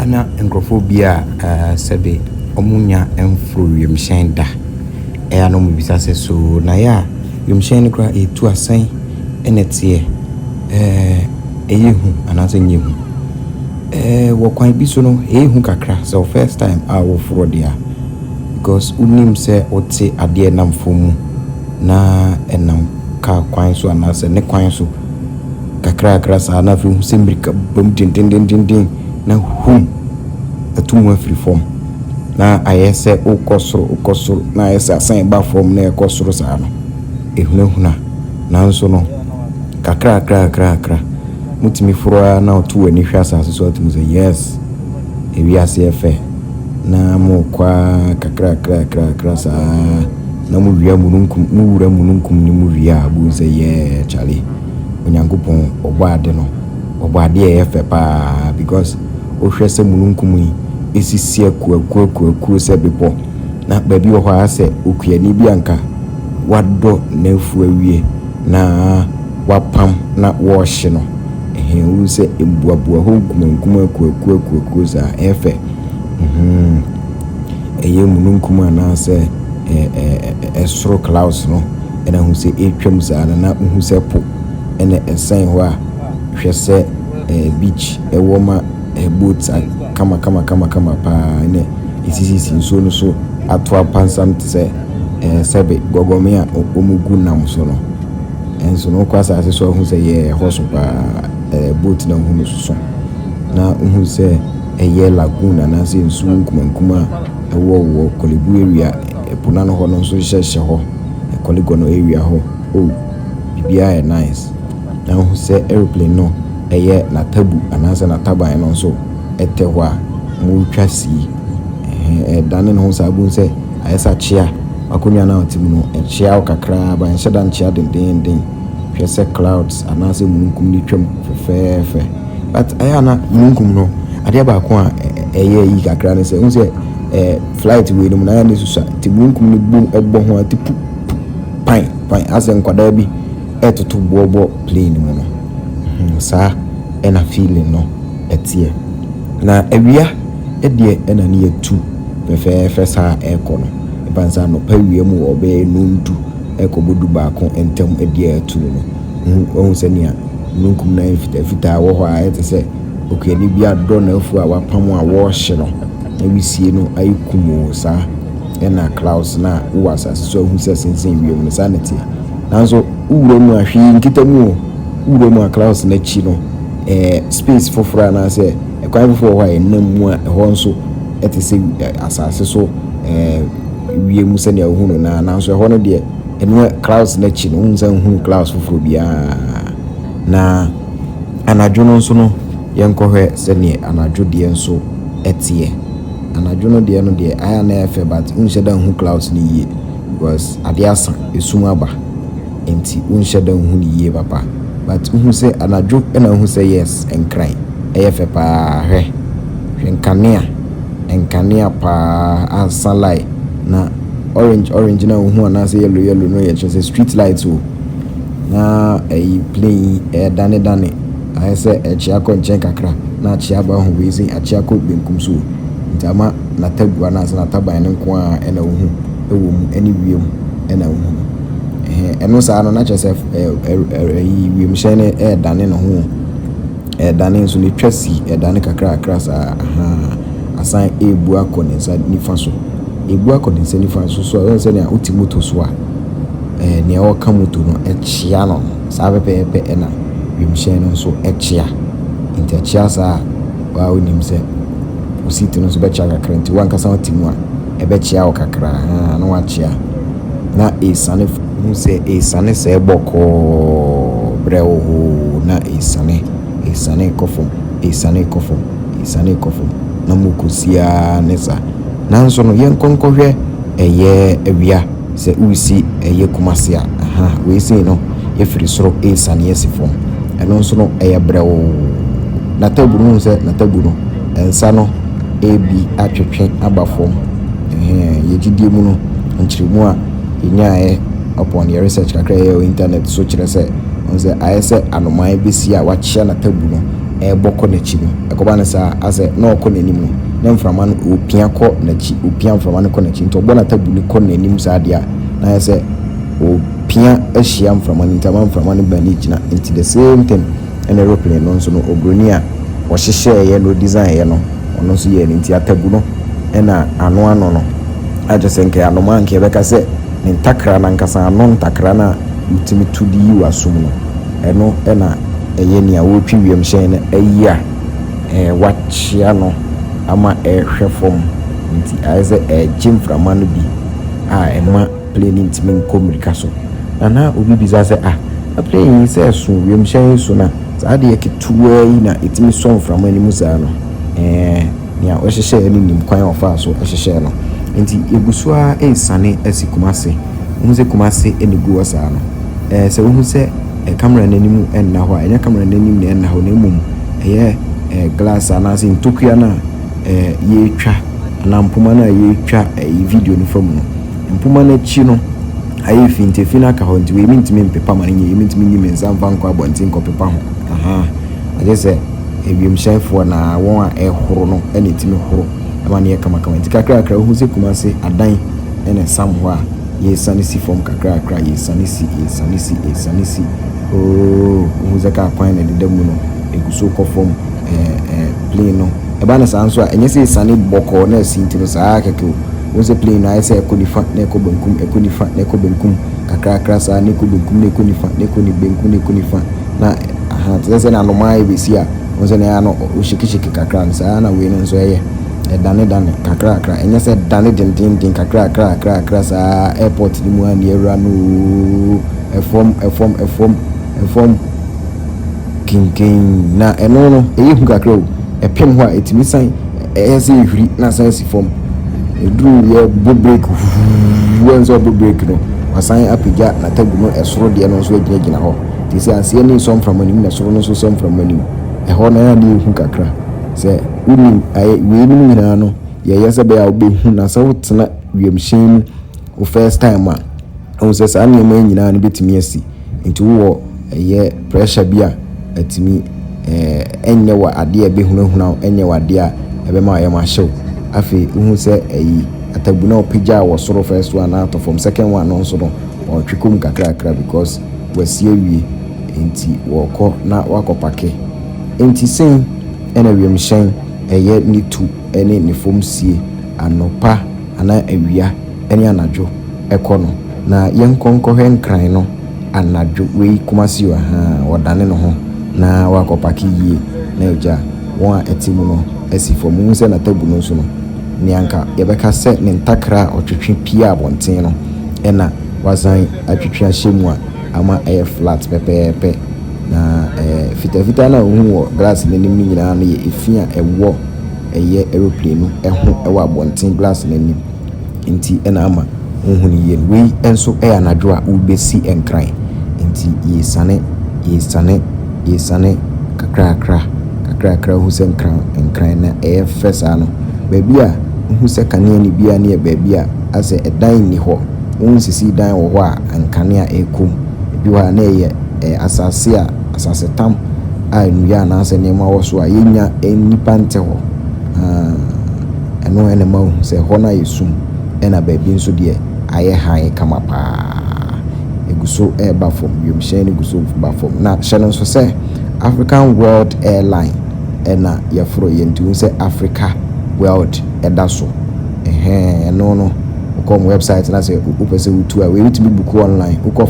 ana engrofobia sebe omunya emfro yemshen da no mubisa se so na ya yemshen kra etu asan enetie eyehu anase nyehu wo kwan bi so no eyehu kakra so first time wo fro dia because unim se ote ade nam fomu na enam ka kwan so anase ne kwan so kakra sa na fi sembrika bam din na hum atumu afiri form na ayese ukosoro na ayese asan ba form na ekosoro sa no ehunahuna na nso no kakra mutimi furo na otu ani hwa asase so atumu say yes ewi ase efe na mo kwa kakra sa na mu wia mununkum mu wura mununkum ni mu wia abu say yeah chale onyankopon obade no obade efe pa because ohwese mununkum yi esisi akuakuakuakuo se bepo na baabi wo ha se okuani bi anka wado na afu awie na wapam na wo hye no wo se embuabua ho kumankum akuakuakuakuo za efe eye mununkum ana se esro clouds no ena hu se etwam za na hu se po ena esan ho a hwese beach ewoma boats kama pa ne isisi nso no so atwa pansam te se sebe gogomia omugu nam so no enso no kwasa ase so hu se ye hoso pa boat na hu so na hu se eye laguna na se nsu nkumankuma wo Kolebu area puna no ho no so hyehye ho Kolegono area ho bibia nice na hu se airplane no eye na tabu anase na taban no so etehwa mu twasi dane no sabun se ayesa chia akonya na otimu no chia kakra ba nheda nchia den hwese clouds anase munkum ni twam fefe but ayana munkum no ade ba ko a eye yi kakra ne se unse flight we no na ne susa ti munkum ni bum ebo ho atipu pan ase nkwada bi etoto bobo plane mu no sa ena feeling no etie na awia edie ena ne yetu fefe sa eko no ebanza no pawie mu obe nundu ekobodu ba ko entem edie etu no ohun se nia nunkum na fita wo ho a etese okeni bia do na afu a wapam a wo hye no na wisie no ayikumu sa ena clouds na wo asase so ohun se sensen wiem no sanity nanso uwuro mu ahwe nkitamu uwuro mu a clouds na chi no space for na say ekwan for why namu a ho nso etese asase so wie mu se ne ahunu na so ho no de eno clouds na chi no unza hu clouds for bia na anadwo no nso no yenkohwe se ne anadwo de nso etie anadwo no de aya na efe but unsheda hu clouds ni ye because adiasa esum aba enti unsheda hu ni ye papa but who say anadwo na who say yes and cry efe pa hwe enkania pa ansalai na orange na who na say yellow no ye say street lights o na play dane I say chiako nchen kakra na chiaba ho wezi achiako benkum so ntama na tabu na na taban nko a na wo hu ewo mu ani wiem na wo hu eno sa no na chese wiem shene dane no ho dane nso ni twasi dane kakra sa asan ebu akonensa nifa so ebu akonensa nifa so so se na utimoto so a ne o kamoto no echia no sa pepe na wiem shene nso echia intechia sa wa onim se ositi no so be chia kakra nti wan kasa otimu a ebe chia o kakra na wa chia na esane mu se esane se boko brewo na esane kofom na mukosia nesa nanso no yenkonkohwe eye awia se usi eye kumasia we say no ye firi soro esane yesifom eno nso no eye brewo na tabu no ensa no ebi atwetwe abafom yegidie mu no nkyiremu a yenyae upon your research kakra ye internet so kire se on say ayese anoman besi a wachia na tabu no bɔkɔ n'akyi no ɛkɔba ne saa asɛ na ɔkɔ n'anim no na mframa no opia kɔ n'akyi opia mframa no kɔ n'akyi nti ɔbɔ na tabu ne kɔ n'anim saa deɛ na yɛ sɛ opia ahyia mframa no nti ama mframa no ba ne gyina nti the same thing ɛna aeroplane no nso no obroni a ɔhyehyɛeɛ no design yɛ no ɔno nso yɛ ne nti atabu no ɛna ano no agye sɛ nkɛ anoma nkɛ bɛka sɛ ne ntakra na nkasa ano ntakra na utimi tu di yi wasum no ɛno ɛna ɛyɛ nea wɔtwi wiemhyɛn no ayi a wakyea no ama ɛhwɛ fam nti ayɛ sɛ ɛgye mframa no bi a ɛma plane ntimi nkɔ mmirika so na obi bisa sɛ plane yi sɛ ɛso wiemhyɛn so na saa deɛ ketewa yi na ɛtumi sɔ mframa anim saa no nea ɔhyehyɛ no nim kwan ɔfa so ɔhyehyɛ no nti egu so a ɛsane asi Kumase wohu sɛ Kumase ɛne gu wɔ saa no sɛ wohu sɛ camera n'anim ɛnna hɔ a ɛnyɛ camera n'anim na ɛnna hɔ na mmom ɛyɛ glass anaasɛ ntokua no a yɛtwa anaa mpoma no a yɛtwa video no fa mu no mpoma no akyi no ayɛ fi ntefi no aka hɔ nti wɔyɛmi ntumi mpepa ma no nyɛ yɛmi ntumi nyi me nsa mfa nkɔ abɔnten nkɔpepa ho agye sɛ wiemhyɛnfoɔ na wɔn a ɛhoro no ɛna ɛtumi horo ɛma no yɛ kamakama nti kakrakra wohu sɛ Kumase adan ɛna sam hɔ a yɛsane si fam kakrakra yɛsane si wohu sɛ kaa kwan na deda mu no ɛgu so kɔ fam plane no ɛba no saa nso a ɛnyɛ sɛ yɛsane bɔkɔɔ na asi nti no saa kɛkɛ wohu sɛ plane no ayɛ sɛ ɛkɔ nifa na ɛkɔ bankum ɛkɔ nifa na ɛkɔ bankum kakrakra saa na ɛkɔ bankum na ɛkɔ nifa na ɛkɔ bankum na ɛkɔ nifa na te sɛ na anomaa yɛbɛsi a wohu sɛ na ɛyɛ no ɔhyekehyeke kakra no saa na wei no nso ɛyɛ ɛdane kakrakra ɛnyɛ sɛ dane dendenden kakrakra saa airport no mu a ne ɛwura no ɛfɔm kinkin na ɛno no ɛyɛ hu kakra o ɛpem hɔ a ɛtumi san ɛyɛ sɛ ɛhwiri na san si fam ɛduru yɛ bɔ break wuo nso bɔ break no wasan apagya na tabu no ɛsoro deɛ no nso agyinagyina hɔ nti sɛ aseɛ ne nsɔ mframa anim na ɛsoro no nso sɔ mframa anim ɛhɔ na ɛyɛ ne ɛhu kakra sɛ wonim weinom nyinaa no yɛyɛ sɛ bɛyɛ a wobɛhu na sɛ wotena wiemhyɛn wo first time a ɛhu sɛ saa nneɛma nyinaa no bɛtumi asi nti wowɔ ɛyɛ pressure bi a atumi ɛnyɛ wɔ adeɛ a ɛbɛhunahuna ɛnyɛ wɔ adeɛ a ɛbɛma a ɛma ahyew afei wohu sɛ atabu na wopagya a wɔ soro first one na atɔ fam second one no nso no ɔtwe kɔm kakrakra because wasie wie nti wɔkɔ na wakɔpake nti sɛn ɛna wiemhyɛn ɛyɛ ne tu ɛne ne fam sie anɔpa anaa awia ɛne anadwo ɛkɔ no na yɛnkɔnkɔhwɛ nkran no anadwo wei Kumase wɔdane no ho na wakɔpake yie na agya wɔn a ɛte mu no asi fam mu sɛ na tabu no nso no neanka yɛbɛka sɛ ne ntakra a ɔtwetwe pie abɔnten no ɛna wasan atwetwe ahyɛ mu a ama ɛyɛ flat pɛpɛɛpɛ na fitafita na ohun wɔ glass n'anim nyinaa no yɛ efi a ɛwɔ ɛyɛ aeroplane no ɛho ɛwɔ abɔnten glass n'anim nti ɛna ama ohun yie wei nso ɛyɛ anadwo a wobɛsi nkran nti yɛsane kakrakra hu sɛ nkran na ɛyɛ fɛ saa no baabi a hu sɛ kanea ne bia ne yɛ baabi a asɛ ɛdan ni hɔ wɔn sisi dan wɔ hɔ a nkanea ɛkɔm bi hɔ a na ɛyɛ asase tam a nnua anaasɛ nneɛma wɔ so a yɛnya nnipa nte hɔ ɛno ɛna ma hu sɛ hɔ no ayɛ sum ɛna baabi nso deɛ ayɛ han kama paa ɛgu so ɛreba fam wiemhyɛn no gu so ba fam na hyɛ no nso sɛ African World Airline ɛna yɛforo yɛ nti hu sɛ Africa World ɛda so ɛno no wokɔ mo website na sɛ wopɛ sɛ wotu a wɛtumi buku online wokɔ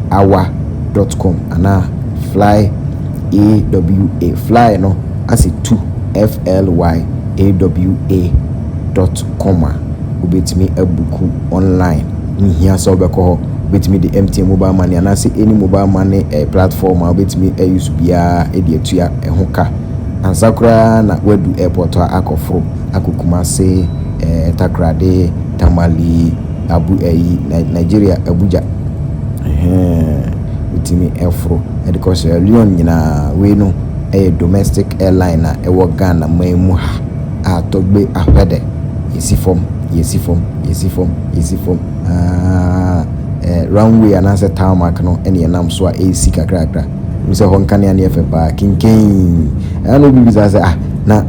flyawa.com anaa fly awa fly no asɛ tu flyawa.com a wobɛtumi abuku online nhia sɛ wobɛkɔ hɔ wobɛtumi de MTN mobile money anaasɛ any mobile money platform a wobɛtumi use biara ɛde atua ɛho ka ansa koraa na wadu airport a akɔforo akɔ Kumase Takrade Tamale Nigeria Abuja wotumi ɛforo ɛde kɔ Sierra Leone nyinaa wei no ɛyɛ domestic airline a ɛwɔ Ghana man mu ha a tɔgbe ahwɛdɛ yɛsi fam runway anaasɛ tarmac no ɛne yɛnam so a ɛsi kakrakra say hon kanea na efe pa kinken no bi bisa say na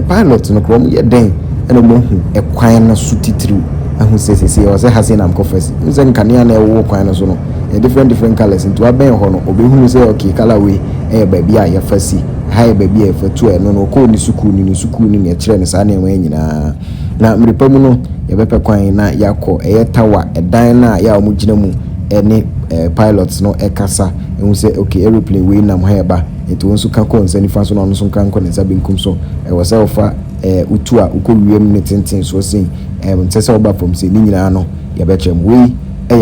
pilot no krom ye den eno mo hu ekwan na so titiriw ahu sesese o say hase na mkofes nse kanea na ewo kwan na so no different colors into aben ho no obehunu say okay color we baabi a yefasi ha baabi a yefatu eno no ko ni suku ni e kire ne sa na enwa nyina na mripa mu no yebepe kwan na yakọ tower edan na ya omugina mu ene pilots no ekasa ehun say okay aeroplane we nam ha eba eto nso ka ko nsa nifa so no nso kan ko ne sa binkum so wasa ofa utu a ukowiem ne tenten so sen ntese oba from say ni nyina no yebechem we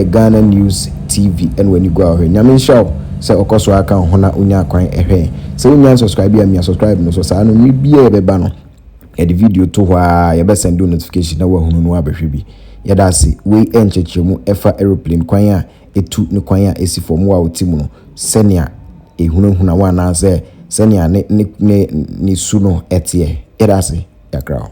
Ghana News TV and when you go ahead nyame show say okoso aka ho na unya kwan ehwe say unya subscribe ya me subscribe no so sa no ni bia beba no the video to wha ya be send notification na wa hunu no abehwe bi ya da se we enchechemu efa aeroplane kwan a etu ne kwan a esi fom wa otimu no senia ehunu wa na say senia ne su no etie ya da se ya kraw